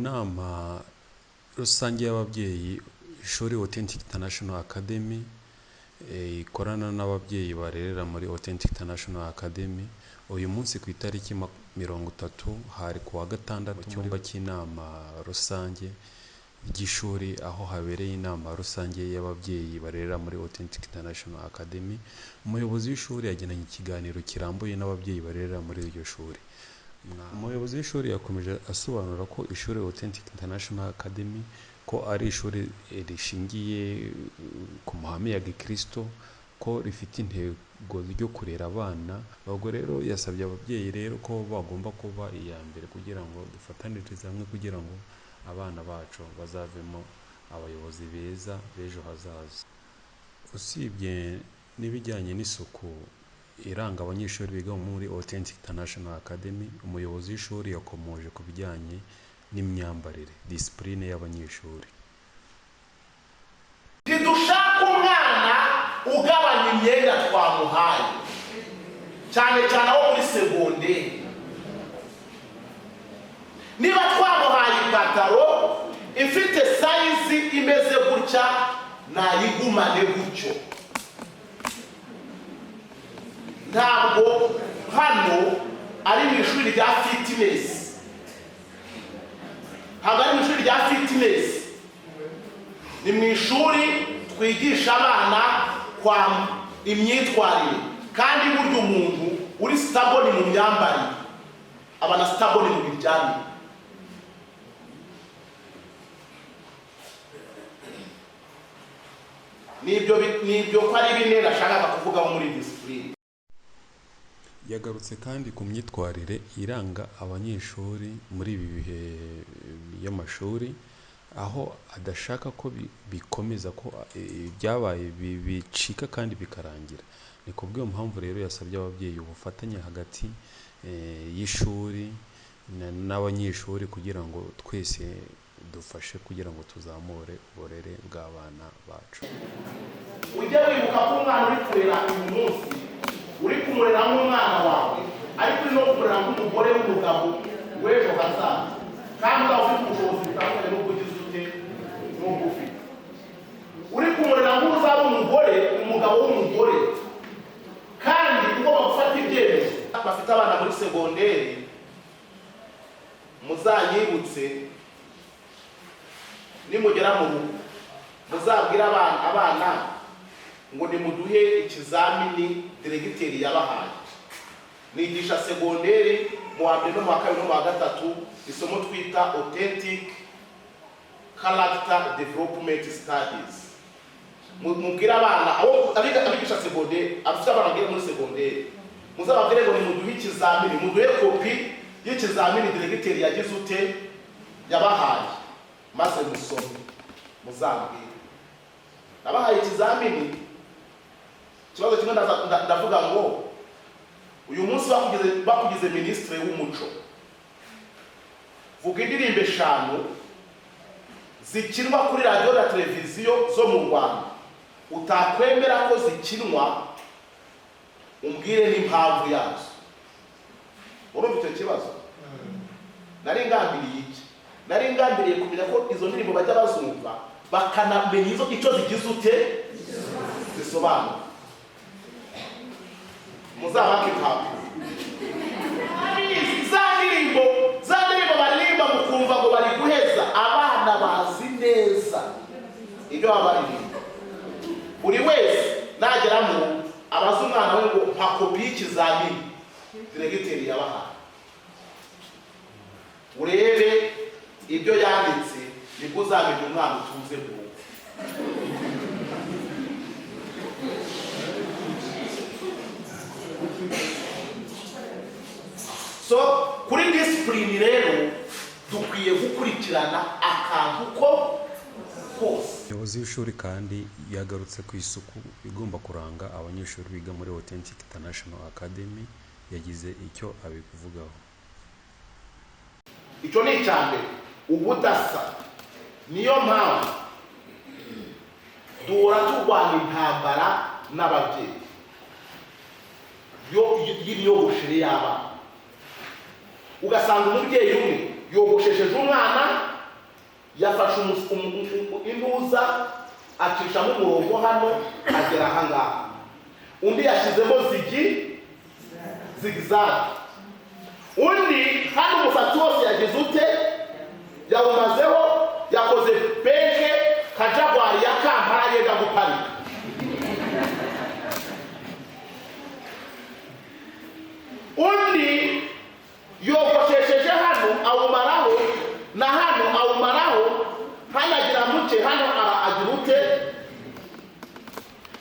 nama rusange y'ababyeyi Ishuri Authentic International Academy ikorana n'ababyeyi barerera muri Authentic International Academy. Uyu munsi ku itariki 30 hari kuwa gatandatu mu cyumba cy'inama rusange y'ishuri, aho habereye inama rusange y'ababyeyi barerera muri Authentic International Academy. Umuyobozi w'ishuri yagenanye ikiganiro kirambuye n'ababyeyi barerera muri iryo shuri. Umuyobozi w'ishuri yakomeje asobanura ko ishuri Authentic International Academy ko ari ishuri rishingiye ku mahame ya Gikristo, ko rifite intego ryo kurera abana. Ubwo rero yasabye ababyeyi rero ko bagomba kuba iya mbere kugira ngo dufatanirize hamwe kugira ngo abana bacu bazavemo abayobozi beza b'ejo hazaza. Usibye n'ibijyanye n'isuku iranga abanyeshuri biga muri Authentic International Academy, umuyobozi w'ishuri yakomoje ku bijyanye n'imyambarire, discipline y'abanyeshuri. Ntidushaka umwana ugabanya imyenda twamuhaye, cyane cyane abo muri segonderi. Niba twamuhaye ipantalo ifite size imeze gutya, nayigumane gutyo. Ntabwo hano ari mu ishuri rya fitness, ntabwo ari mu ishuri rya fitness, ni mu ishuri twigisha abana kwa imyitwarire. Kandi burya umuntu uri stable mu myambarire abana stable mu bijyanye. Nibyo ko ari bine nashakaga kuvuga muri discipline. Yagarutse kandi ku myitwarire iranga abanyeshuri muri ibi bihe y'amashuri, aho adashaka ko bikomeza, ko byabaye bicika kandi bikarangira. Ni kubw'iyo mpamvu rero yasabye ababyeyi ubufatanye hagati y'ishuri n'abanyeshuri kugira ngo twese dufashe kugira ngo tuzamure uburere bw'abana bacu. Ujye wibuka ko umwana uri kurera uyu munsi uri kumurera nk'umwana wawe, ariko uri no kumurera nk'umugore w'umugabo w'ejo hazaza, kandi uzaba ufite ubushobozi butandukanye n'ubwo ugize ute n'ubwo ufite. Uri kumurera nk'uzaba umugore, umugabo w'umugore, kandi ugomba gufata ibyemezo. Bafite abana muri segonderi, muzanyibutse nimugera mu rugo muzabwira abana ngo nimuduhe ikizamini diregiteri yabahaye. Nigisha segonderi mu wa mbere no mu wa kabiri no mu wa gatatu isomo twita Authentic Character Development Studies. Mubwira abana abo abigisha segonderi, abafite abana bwira muri segonderi, muzababwire ngo nimuduhe ikizamini, muduhe kopi y'ikizamini diregiteri yagize ute yabahaye, maze musome muzambwire. Nabahaye ikizamini, ikibazo kimwe ndavuga ngo uyu munsi bakugize ministre w'umuco, vuga indirimbo 5 zikinwa kuri radio na televiziyo zo mu Rwanda, utakwemera ko zikinwa, umbwire n'impamvu yazo. Urumva icyo kibazo? Nari ngambiriye iki? Nari ngambiriye kumenya ko izo ndirimbo bajya bazumva bakanamenya icyo zigize ute zisobanura. Muzabake hapo za ndirimbo baririmba mukumva ngo bari guheza, abana bazi neza ibyo babaririmba. Buri wese nageramo abaza umwana we ngo nka kopi y'ikizamini diregiteri yabahaye, urebe ibyo yanditse, nibwo uzamenya umwana utuze mu rugo. So kuri discipline rero dukwiye gukurikirana akantu ko kose. Umuyobozi w'ishuri kandi yagarutse ku isuku igomba kuranga abanyeshuri biga muri Authentic International Academy. Yagize icyo abivugaho. Icyo ni icyambere, ubudasa. Niyo mpamvu duhora turwana intambara n'ababyeyi y'imiyoboshire y'abana. Ugasanga umubyeyi umwe yogoshesheje umwana yafashe intuza acishamo umurongo hano agera aha ngaha, undi yashyizemo zigizag, undi hano umusatsi wose yagize ute yawumazeho, yakoze peje kajagwari ya Kampala yenda guparika. Undi yogoshesheje hano awumaraho na hano awumaraho, hano agira muke, hano agira ute.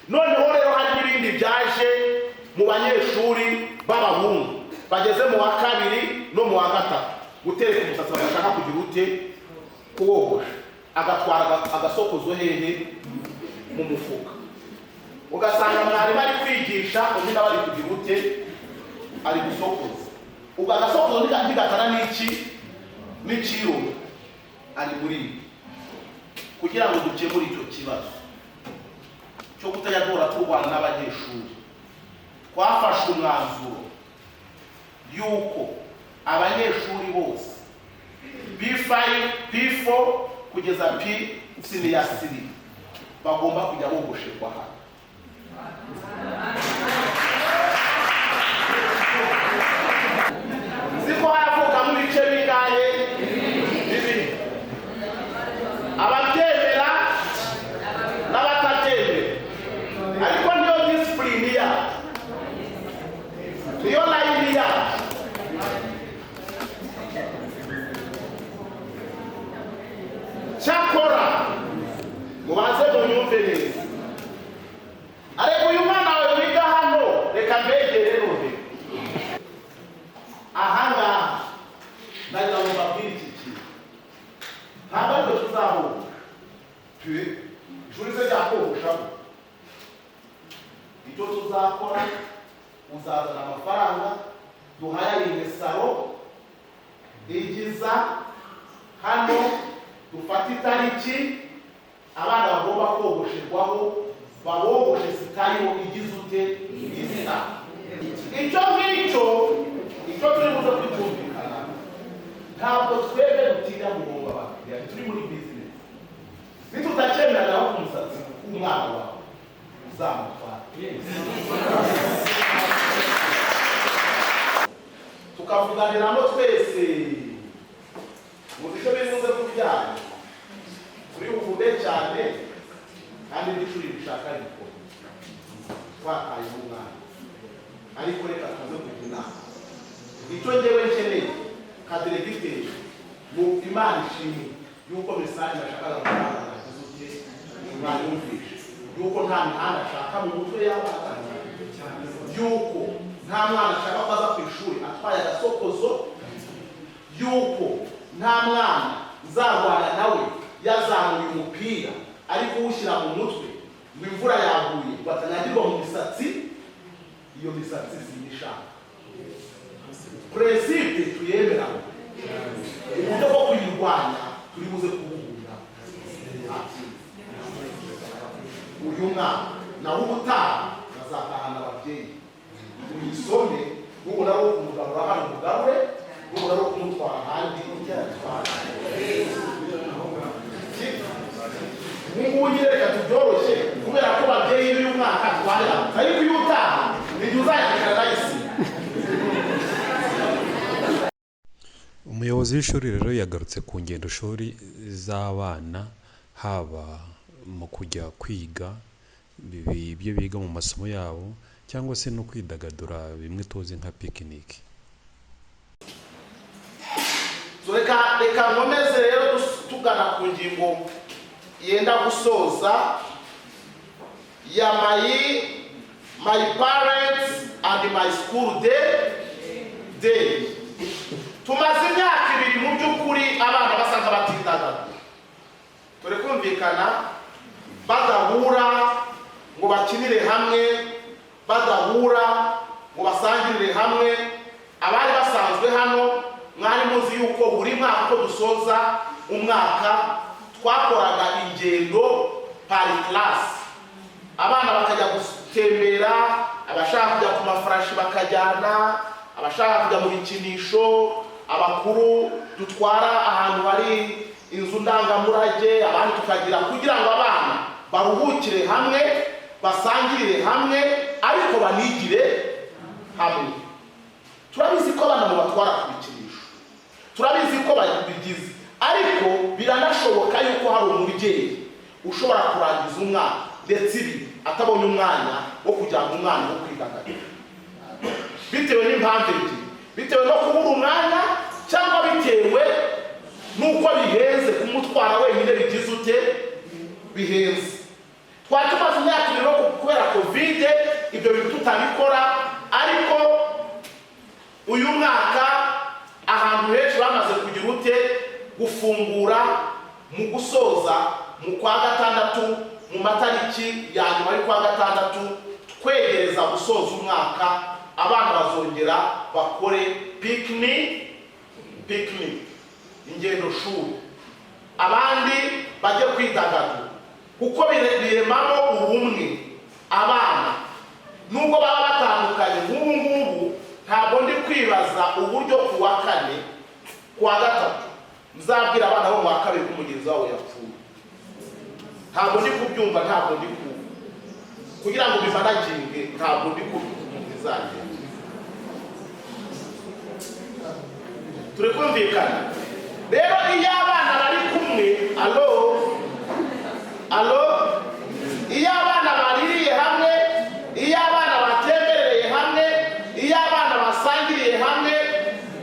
Noneho rero hari n'ibindi byaje mu banyeshuri b'abahungu bageze mu wa kabiri no mu wa gatatu, gutereka umusatsi bagashaka kugira ute kuwogosha, agatwara agasokozo hehe mu mufuka, ugasanga mwarimu ari kwigisha undi nawe ari kugira ute ari gusokoza, ubwo agasokozo ntigatana n'ikiro ari muri kugira ngo dukemure icyo kibazo cyo kutajya duhora turwana n'abanyeshuri. Twafashe umwanzuro yuko abanyeshuri bose P5 P4 kugeza P3 bagomba kujya bogosherwa hano. Siko haravuka mu bice bingahe bibiri, ababyemera n'abatabyemera, ariko niyo discipline yacu, niyo line yacu. Cyakora mubanze munyumve neza, ariko uyu mwana wawe wiga hano reka mbegere rohe ahangaha ndagira ngo mbabwire iki kintu, ntabwo ariko tuzahura ishuri se ryakogoshaho. Icyo tuzakora, uzazana amafaranga duhayaringe salo igiza hano, dufate itariki abana bagomba kogosherwaho, babogoshe sitayiro igize ute isa. Icyo ngicyo turi buze kucyumvikana, ntabwo twebwe dutinya guhomba abakiriya, turi muri business. Nitutacyemera ku musatsi w'umwana wawe uzamutwara, tukavuganiramo twese mu bice bivuze kubyara, turi buvuge cyane kandi n'ishuri rishaka rikora twakaye umwana, ariko reka tuze kugira inama. Icyo ngewe nkeneye ka diregiteri mu Imana ishimwe yuko mesaje nashakaga kumwana nagize uke umwana yumvishe yuko nta mihanda ashaka mu mutwe y'abana, yuko nta mwana ashaka ko aza ku ishuri atwaye agasokozo, yuko nta mwana uzarwana nawe yazamuye umupira ari kuwushyira mu mutwe ngo imvura yaguye batanyagirwa mu misatsi, iyo misatsi sinishaka. Principe tuyemera, uburyo bwo kuyirwanya turi buze kubuhura. Uyu mwana nawe ubutaha bazatahana ababyeyi, uyisome n'ubona wo kumugarura hano umugarure, n'ubona wo kumutwara ahandi ubyatwara. Mungu reka tubyoroshye kubera ko babyeyi b'uyu mwaka twara, ariko iyo utaha n'igihe uzayakana isi. Umuyobozi w'ishuri rero yagarutse ku ngendo shuri z'abana, haba mu kujya kwiga ibyo biga mu masomo yabo cyangwa se no kwidagadura, bimwe tuzi nka picnic. Reka nkomeze rero tugana ku ngingo yenda gusoza ya my parents and my school day. Tumaze imyaka ibiri mu by'ukuri abana basanga batindagadura, turi kumvikana badahura ngo bakinire hamwe, badahura ngo basangirire hamwe. Abari basanzwe hano mwari muzi yuko buri mwaka uko dusoza umwaka twakoraga ingendo par class, abana bakajya gutembera, abashaka kujya ku mafarashi bakajyana, abashaka kujya mu bikinisho, abakuru dutwara ahantu hari inzu ndangamurage, abandi tukagira, kugira ngo abana baruhukire hamwe, basangirire hamwe, ariko banigire hamwe. Turabizi ko abana mubatwara ku bikinisho, turabizi ko babigize, ariko biranashoboka yuko hari umubyeyi ushobora kurangiza umwana ndetse ibi atabonye umwanya wo kujyana umwana wo kwidagadura, bitewe n'impamvu ebyiri: bitewe no kubura umwanya, cyangwa bitewe n'uko bihenze kumutwara wenyine, bigize ute, bihenze. Twari tumaze imyaka ibiri kubera kovide ibyo bintu tutabikora, ariko uyu mwaka ahantu henshi bamaze kugira ute, gufungura mu gusoza mu kwa gatandatu, mu matariki ya nyuma y'ukwa gatandatu, twegereza gusoza umwaka, abana bazongera bakore picnic, ingendo shuri, abandi bajye kwidagadura, kuko biremamo ubumwe. Abana nubwo baba batandukanye nk'ubu ngubu, ntabwo ndi kwibaza uburyo ku wa kane, ku wa gatatu muzabwira abana bo mu wa kabiri ko umugenzi wabo yapfuye. Ntabwo ndi kubyumva, ntabwo ndi kumva, kugira ngo bivanaginge, ntabwo ndi kubizagenda. Turi kumvikana rero? Iyo abana bari kumwe, alo, iyo abana baririye hamwe, iyo abana batembereye hamwe, iyo abana basangiriye hamwe,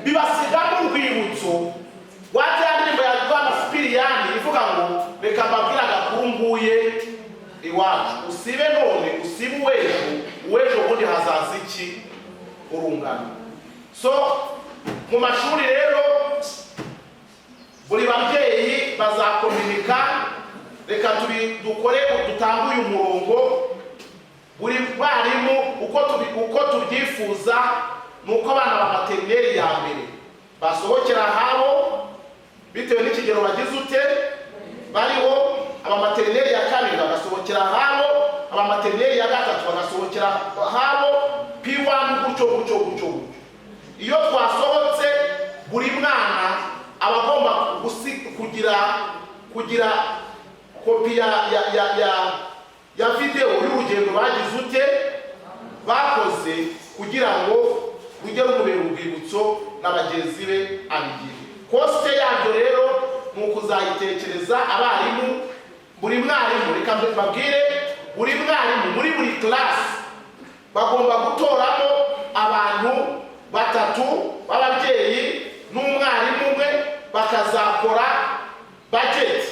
bibasigamo urwibutso. Wate ya ndirimbo ya Sipiriyani ivuga ngo reka mbabwire agakuru mbuye iwacu, usibe none usibe uwejo ubundi hazaza iki, urungano. So mu mashuri rero buri babyeyi bazakominika, reka dukore dutanguye umurongo, buri barimu uko tubyifuza, nuko abana ba materineri ya mbere basohokera habo bitewe n'ikigero bagize ute bariho, abamaterineri ya kabiri bagasohokera habo, abamaterineri ya gatatu bagasohokera habo, P1 gutyo. Iyo twasohotse, buri mwana aba agomba kugira kopi ya video y'urugendo bagize ute bakoze, kugira ngo ujye rumubera urwibutso na bagenzi be abigire. Koste yabyo rero ni ukuzayitekereza abarimu, buri mwarimu, reka mbabwire, buri mwarimu muri buri class bagomba gutoramo abantu batatu b'ababyeyi n'umwarimu umwe, bakazakora budget